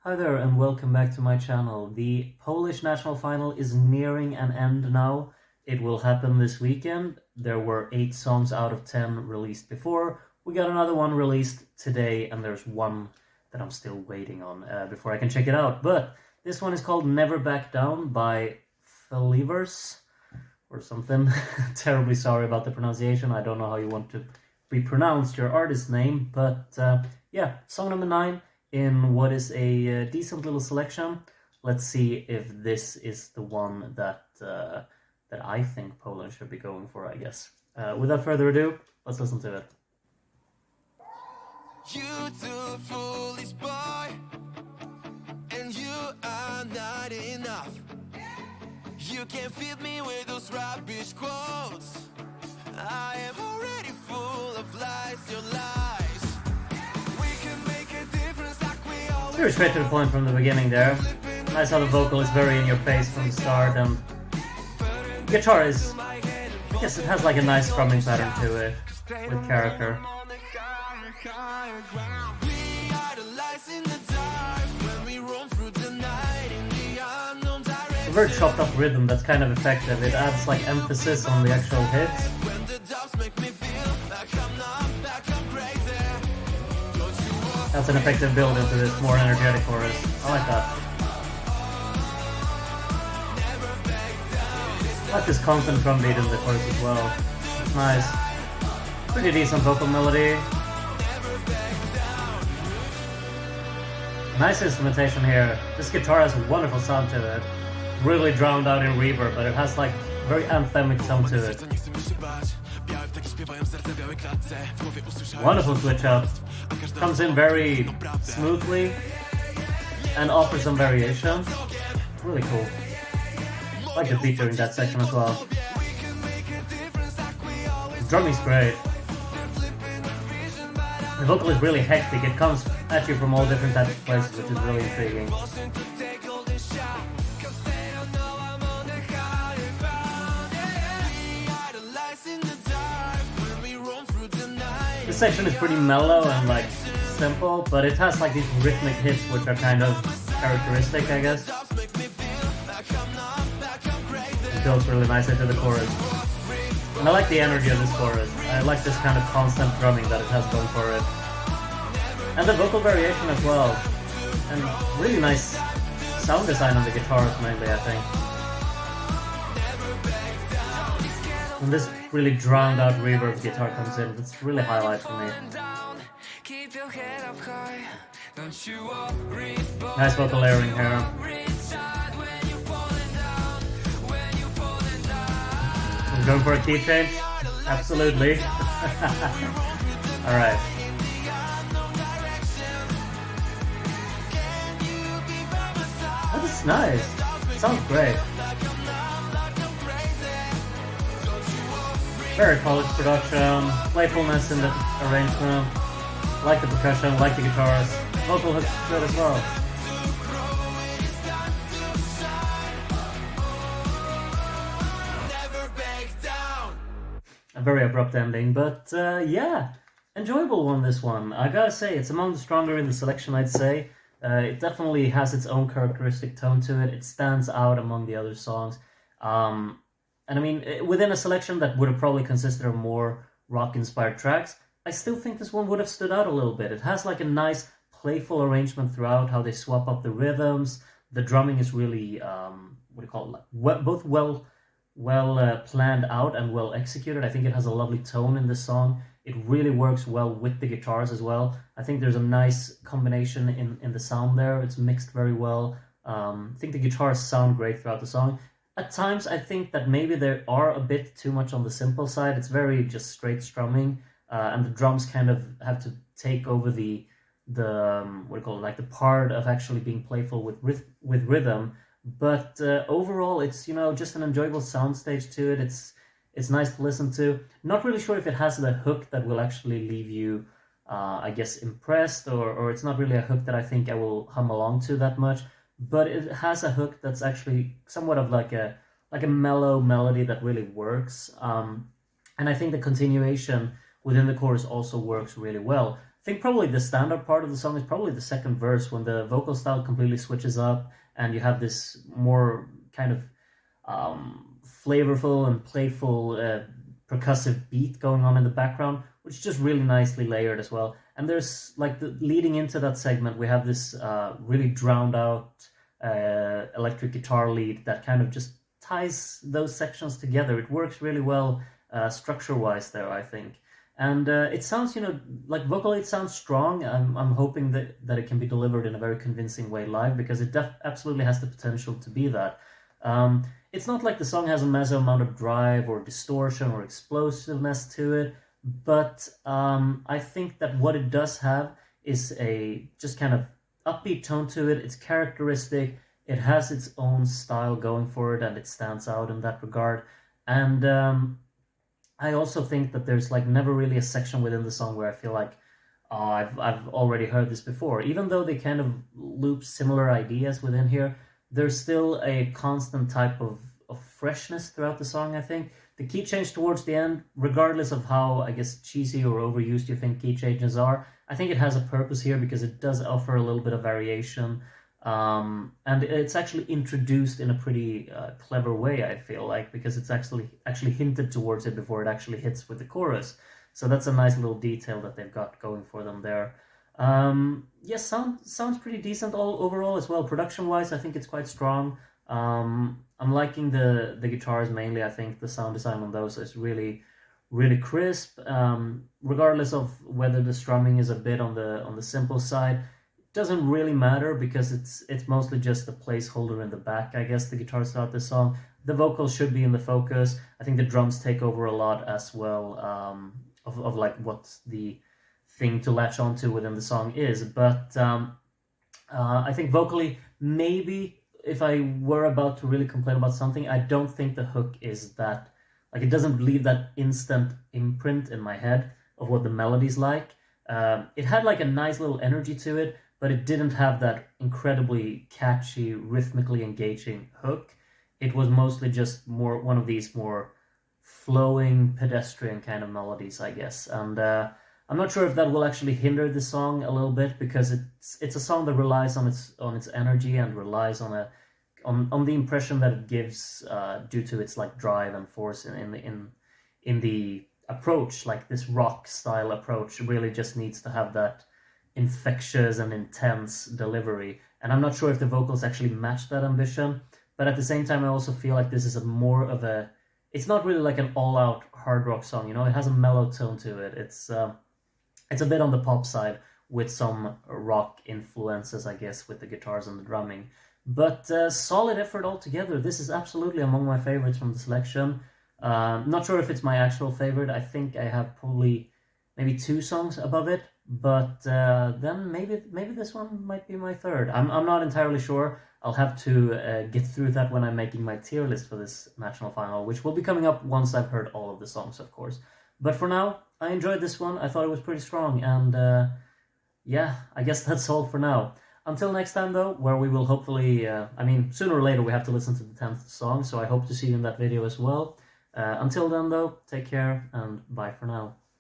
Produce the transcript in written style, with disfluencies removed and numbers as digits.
Hi there and welcome back to my channel. The Polish national final is nearing an end now. It will happen this weekend. There were 8 songs out of 10 released before. We got another one released today and there's one that I'm still waiting on before I can check it out. But this one is called Never Back Down by Felivers or something. Terribly sorry about the pronunciation. I don't know how you want to be pronounced your artist name, but yeah, song number 9 in what is a decent little selection. Let's see if this is the one that that I think Poland should be going for, I guess. Without further ado, let's listen to it. You too foolish boy, and you are not enough. You can feed me with those rubbish quotes. I am already full of lies, your lies. We can make a difference like we always. Very straight to the point from the beginning there. Nice how the vocal is very in your face from the start, and guitar is, I guess it has like a nice strumming pattern to it with character. A very chopped up rhythm that's kind of effective. It adds like emphasis on the actual hits. That's an effective build into this more energetic chorus. I like that. I like this constant drum beat in the chorus as well. It's nice. Pretty decent vocal melody. Nice instrumentation here. This guitar has a wonderful sound to it. Really drowned out in reverb, but it has like very anthemic tone to it. Wonderful switch up. Comes in very smoothly and offers some variation. Really cool. I like the beat during that section as well. The drumming's great. The vocal is really hectic. It comes at you from all different types of places, which is really intriguing. This section is pretty mellow and like simple, but it has like these rhythmic hits which are kind of characteristic, I guess. It goes really nicely to the chorus. And I like the energy of this chorus. I like this kind of constant drumming that it has going for it. And the vocal variation as well. And really nice sound design on the guitars mainly, I think. And this really drowned out reverb guitar comes in. That's really highlight for me. Nice vocal layering here. I'm going for a key change? Absolutely. Alright. That is nice. Sounds great. Very polished production, playfulness in the arrangement, like the percussion, like the guitars, vocal hooks good as well. A very abrupt ending, but yeah, enjoyable one, this one. I gotta say, it's among the stronger in the selection, I'd say. It definitely has its own characteristic tone to it. It stands out among the other songs. And I mean, within a selection that would have probably consisted of more rock-inspired tracks, I still think this one would have stood out a little bit. It has like a nice, playful arrangement throughout, how they swap up the rhythms. The drumming is really, what do you call it, both well planned out and well executed. I think it has a lovely tone in this song. It really works well with the guitars as well. I think there's a nice combination in the sound there. It's mixed very well. I think the guitars sound great throughout the song. At times, I think that maybe they are a bit too much on the simple side. It's very just straight strumming, and the drums kind of have to take over the what do you call it, like the part of actually being playful with rhythm. But overall, it's, you know, just an enjoyable soundstage to it. It's nice to listen to. Not really sure if it has the hook that will actually leave you, I guess, impressed, or it's not really a hook that I think I will hum along to that much. But it has a hook that's actually somewhat of like a mellow melody that really works. And I think the continuation within the chorus also works really well. I think probably the standout part of the song is probably the second verse when the vocal style completely switches up and you have this more kind of flavorful and playful percussive beat going on in the background, which is just really nicely layered as well. And there's like leading into that segment, we have this really drowned out electric guitar lead that kind of just ties those sections together. It works really well structure-wise there, I think. And it sounds, like vocally it sounds strong. I'm hoping that it can be delivered in a very convincing way live, because it absolutely has the potential to be that. It's not like the song has a massive amount of drive or distortion or explosiveness to it, but I think that what it does have is a just kind of upbeat tone to it. It's characteristic. It has its own style going for it, and it stands out in that regard. And I also think that there's like never really a section within the song where I feel like, oh, I've already heard this before. Even though they kind of loop similar ideas within here, there's still a constant type of freshness throughout the song, I think. The key change towards the end, regardless of how, I guess, cheesy or overused you think key changes are, I think it has a purpose here because it does offer a little bit of variation. And it's actually introduced in a pretty clever way, I feel like, because it's actually hinted towards it before it actually hits with the chorus. So that's a nice little detail that they've got going for them there. Yes, sounds pretty decent all overall as well. Production-wise, I think it's quite strong. I'm liking the guitars mainly. I think the sound design on those is really, really crisp. Regardless of whether the strumming is a bit on the simple side, doesn't really matter because it's mostly just a placeholder in the back, I guess, the guitar throughout the song. The vocals should be in the focus. I think the drums take over a lot as well, of like what the thing to latch onto within the song is. But I think vocally, maybe if I were about to really complain about something, I don't think the hook is that, like, it doesn't leave that instant imprint in my head of what the melody's like. It had like a nice little energy to it, but it didn't have that incredibly catchy, rhythmically engaging hook. It was mostly just more one of these more flowing, pedestrian kind of melodies, I guess. And I'm not sure if that will actually hinder the song a little bit, because it's a song that relies on its energy and relies on the impression that it gives due to its like drive and force in the approach. Like this rock style approach really just needs to have that infectious and intense delivery, and I'm not sure if the vocals actually match that ambition. But at the same time, I also feel like this is it's not really like an all-out hard rock song, it has a mellow tone to it. It's a bit on the pop side with some rock influences, I guess, with the guitars and the drumming. But solid effort altogether. This is absolutely among my favorites from the selection. Not sure if it's my actual favorite. I think I have probably maybe 2 songs above it, but then maybe this one might be my third. I'm not entirely sure. I'll have to get through that when I'm making my tier list for this national final, which will be coming up once I've heard all of the songs, of course. But for now, I enjoyed this one. I thought it was pretty strong, and yeah, I guess that's all for now. Until next time, though, where we will hopefully, sooner or later we have to listen to the 10th song, so I hope to see you in that video as well. Until then, though, take care, and bye for now.